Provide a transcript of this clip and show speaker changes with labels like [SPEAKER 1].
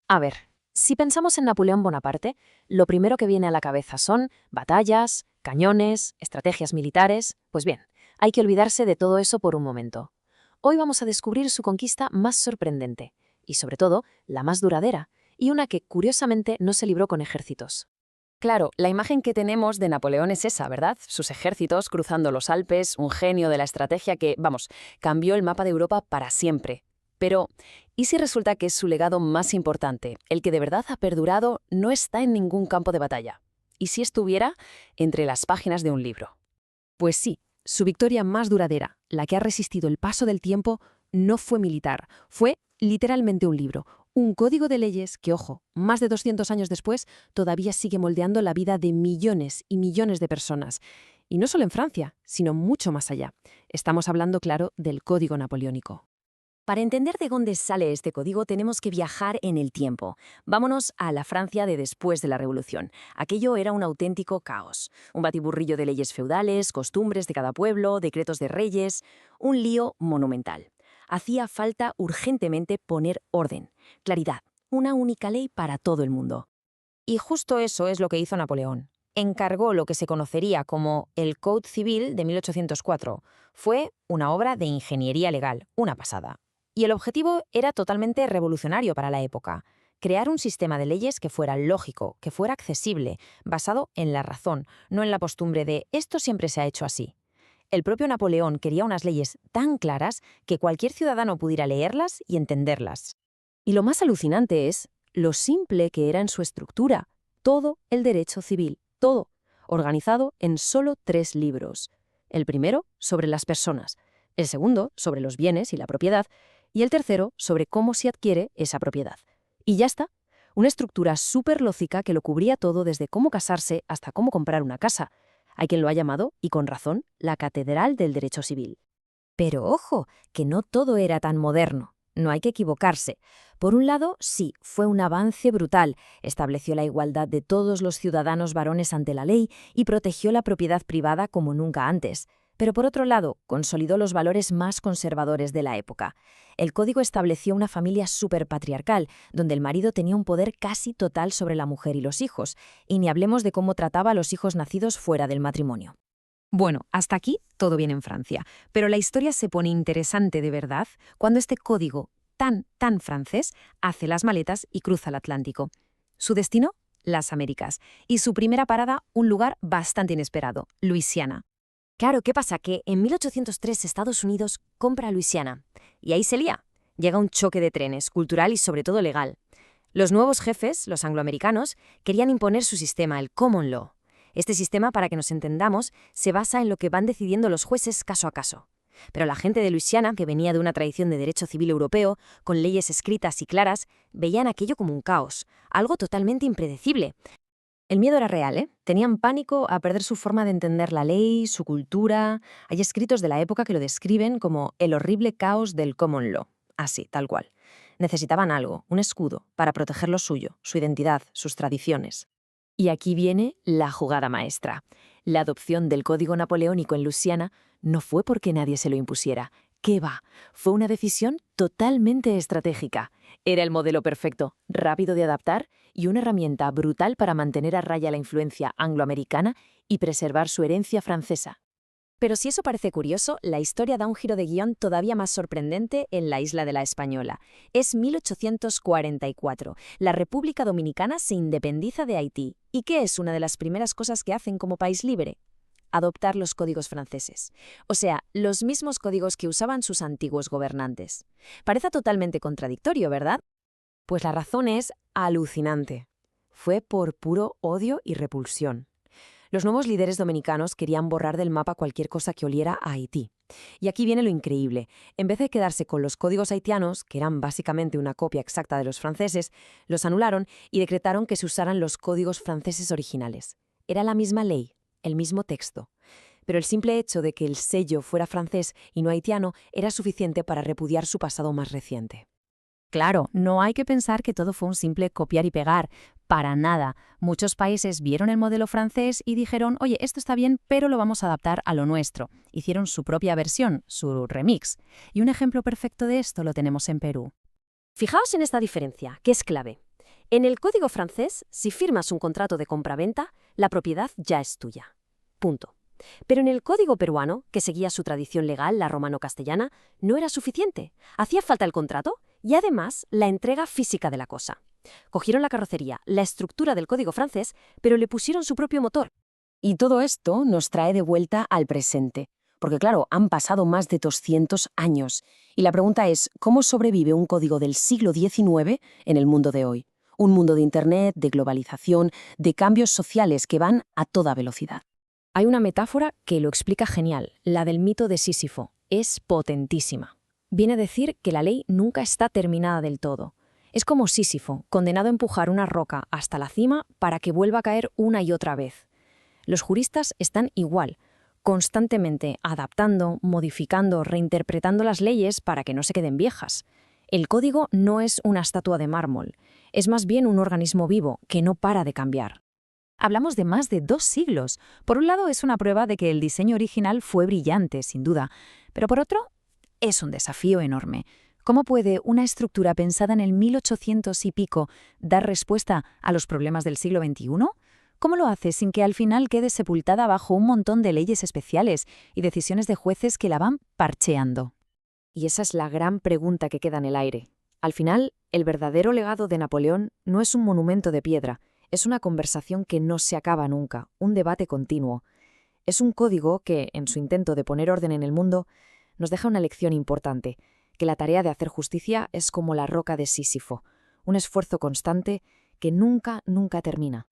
[SPEAKER 1] A ver, si pensamos en Napoleón Bonaparte, lo primero que viene a la cabeza son batallas, cañones, estrategias militares. Pues bien, hay que olvidarse de todo eso por un momento. Hoy vamos a descubrir su conquista más sorprendente, y sobre todo, la más duradera, y una que, curiosamente, no se libró con ejércitos.
[SPEAKER 2] Claro, la imagen que tenemos de Napoleón es esa, ¿verdad? Sus ejércitos cruzando los Alpes, un genio de la estrategia que, vamos, cambió el mapa de Europa para siempre. Pero, ¿y si resulta que es su legado más importante, el que de verdad ha perdurado, no está en ningún campo de batalla? ¿Y si estuviera entre las páginas de un libro?
[SPEAKER 3] Pues sí, su victoria más duradera, la que ha resistido el paso del tiempo, no fue militar, fue literalmente un libro, un código de leyes que, ojo, más de 200 años después, todavía sigue moldeando la vida de millones y millones de personas. Y no solo en Francia, sino mucho más allá. Estamos hablando, claro, del Código Napoleónico.
[SPEAKER 4] Para entender de dónde sale este código tenemos que viajar en el tiempo. Vámonos a la Francia de después de la Revolución. Aquello era un auténtico caos. Un batiburrillo de leyes feudales, costumbres de cada pueblo, decretos de reyes. Un lío monumental. Hacía falta urgentemente poner orden, claridad, una única ley para todo el mundo.
[SPEAKER 2] Y justo eso es lo que hizo Napoleón. Encargó lo que se conocería como el Code Civil de 1804. Fue una obra de ingeniería legal, una pasada. Y el objetivo era totalmente revolucionario para la época. Crear un sistema de leyes que fuera lógico, que fuera accesible, basado en la razón, no en la costumbre de «esto siempre se ha hecho así». El propio Napoleón quería unas leyes tan claras que cualquier ciudadano pudiera leerlas y entenderlas.
[SPEAKER 3] Y lo más alucinante es lo simple que era en su estructura. Todo el derecho civil, todo, organizado en solo 3 libros. El primero, sobre las personas. El segundo, sobre los bienes y la propiedad. Y el tercero, sobre cómo se adquiere esa propiedad. Y ya está. Una estructura súper lógica que lo cubría todo desde cómo casarse hasta cómo comprar una casa. Hay quien lo ha llamado, y con razón, la catedral del derecho civil.
[SPEAKER 4] Pero ojo, que no todo era tan moderno. No hay que equivocarse. Por un lado, sí, fue un avance brutal. Estableció la igualdad de todos los ciudadanos varones ante la ley y protegió la propiedad privada como nunca antes. Pero por otro lado, consolidó los valores más conservadores de la época. El código estableció una familia superpatriarcal, donde el marido tenía un poder casi total sobre la mujer y los hijos, y ni hablemos de cómo trataba a los hijos nacidos fuera del matrimonio.
[SPEAKER 3] Bueno, hasta aquí todo bien en Francia, pero la historia se pone interesante de verdad cuando este código tan francés hace las maletas y cruza el Atlántico. Su destino, las Américas, y su primera parada, un lugar bastante inesperado, Luisiana.
[SPEAKER 4] Claro, ¿qué pasa? Que en 1803 Estados Unidos compra Luisiana. Y ahí se lía. Llega un choque de trenes, cultural y sobre todo legal. Los nuevos jefes, los angloamericanos, querían imponer su sistema, el Common Law. Este sistema, para que nos entendamos, se basa en lo que van decidiendo los jueces caso a caso. Pero la gente de Luisiana, que venía de una tradición de derecho civil europeo, con leyes escritas y claras, veían aquello como un caos, algo totalmente impredecible. El miedo era real, ¿eh? Tenían pánico a perder su forma de entender la ley, su cultura. Hay escritos de la época que lo describen como el horrible caos del common law. Así, tal cual. Necesitaban algo, un escudo, para proteger lo suyo, su identidad, sus tradiciones. Y aquí viene la jugada maestra. La adopción del Código Napoleónico en Luisiana no fue porque nadie se lo impusiera. ¿Qué va? Fue una decisión totalmente estratégica. Era el modelo perfecto, rápido de adaptar y una herramienta brutal para mantener a raya la influencia angloamericana y preservar su herencia francesa. Pero si eso parece curioso, la historia da un giro de guión todavía más sorprendente en la isla de la Española. Es 1844. La República Dominicana se independiza de Haití. ¿Y qué es una de las primeras cosas que hacen como país libre? Adoptar los códigos franceses. O sea, los mismos códigos que usaban sus antiguos gobernantes. Parece totalmente contradictorio, ¿verdad? Pues la razón es alucinante. Fue por puro odio y repulsión. Los nuevos líderes dominicanos querían borrar del mapa cualquier cosa que oliera a Haití. Y aquí viene lo increíble. En vez de quedarse con los códigos haitianos, que eran básicamente una copia exacta de los franceses, los anularon y decretaron que se usaran los códigos franceses originales. Era la misma ley, el mismo texto. Pero el simple hecho de que el sello fuera francés y no haitiano era suficiente para repudiar su pasado más reciente.
[SPEAKER 3] Claro, no hay que pensar que todo fue un simple copiar y pegar. Para nada. Muchos países vieron el modelo francés y dijeron, oye, esto está bien, pero lo vamos a adaptar a lo nuestro. Hicieron su propia versión, su remix. Y un ejemplo perfecto de esto lo tenemos en Perú.
[SPEAKER 4] Fijaos en esta diferencia, que es clave.
[SPEAKER 3] En el Código francés, si firmas un contrato de compraventa, la propiedad ya es tuya. Punto. Pero en el Código peruano, que seguía su tradición legal, la romano-castellana, no era suficiente. Hacía falta el contrato y además la entrega física de la cosa. Cogieron la carrocería, la estructura del Código francés, pero le pusieron su propio motor.
[SPEAKER 2] Y todo esto nos trae de vuelta al presente. Porque claro, han pasado más de 200 años. Y la pregunta es, ¿cómo sobrevive un código del siglo XIX en el mundo de hoy? Un mundo de Internet, de globalización, de cambios sociales que van a toda velocidad.
[SPEAKER 5] Hay una metáfora que lo explica genial, la del mito de Sísifo. Es potentísima. Viene a decir que la ley nunca está terminada del todo. Es como Sísifo, condenado a empujar una roca hasta la cima para que vuelva a caer una y otra vez. Los juristas están igual, constantemente adaptando, modificando, reinterpretando las leyes para que no se queden viejas. El código no es una estatua de mármol, es más bien un organismo vivo que no para de cambiar.
[SPEAKER 1] Hablamos de más de 2 siglos. Por un lado, es una prueba de que el diseño original fue brillante, sin duda, pero por otro, es un desafío enorme. ¿Cómo puede una estructura pensada en el 1800 y pico dar respuesta a los problemas del siglo XXI? ¿Cómo lo hace sin que al final quede sepultada bajo un montón de leyes especiales y decisiones de jueces que la van parcheando?
[SPEAKER 5] Y esa es la gran pregunta que queda en el aire. Al final, el verdadero legado de Napoleón no es un monumento de piedra, es una conversación que no se acaba nunca, un debate continuo. Es un código que, en su intento de poner orden en el mundo, nos deja una lección importante, que la tarea de hacer justicia es como la roca de Sísifo, un esfuerzo constante que nunca termina.